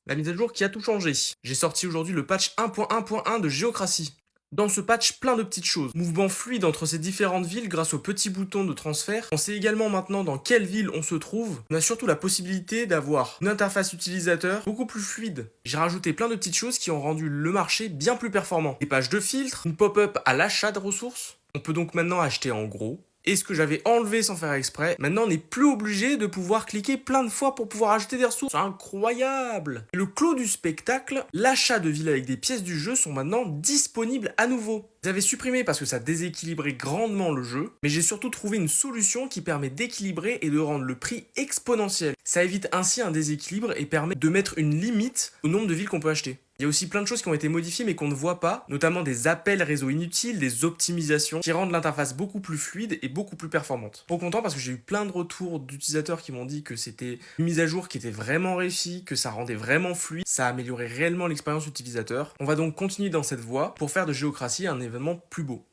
La mise à jour qui a tout changé. J'ai sorti aujourd'hui le patch 1.1.1 de Géocratie. Dans ce patch, plein de petites choses. Mouvement fluide entre ces différentes villes grâce aux petits boutons de transfert. On sait également maintenant dans quelle ville on se trouve. On a surtout la possibilité d'avoir une interface utilisateur beaucoup plus fluide. J'ai rajouté plein de petites choses qui ont rendu le marché bien plus performant. Des pages de filtres, une pop-up à l'achat de ressources. On peut donc maintenant acheter en gros. Et ce que j'avais enlevé sans faire exprès, maintenant on n'est plus obligé de pouvoir cliquer plein de fois pour pouvoir acheter des ressources. C'est incroyable! Le clou du spectacle, l'achat de villes avec des pièces du jeu sont maintenant disponibles à nouveau. J'avais supprimé parce que ça déséquilibrait grandement le jeu, mais j'ai surtout trouvé une solution qui permet d'équilibrer et de rendre le prix exponentiel. Ça évite ainsi un déséquilibre et permet de mettre une limite au nombre de villes qu'on peut acheter. Il y a aussi plein de choses qui ont été modifiées mais qu'on ne voit pas, notamment des appels réseau inutiles, des optimisations qui rendent l'interface beaucoup plus fluide et beaucoup plus performante. Trop content parce que j'ai eu plein de retours d'utilisateurs qui m'ont dit que c'était une mise à jour qui était vraiment réussie, que ça rendait vraiment fluide, ça améliorait réellement l'expérience utilisateur. On va donc continuer dans cette voie pour faire de Géocratie un événement plus beau.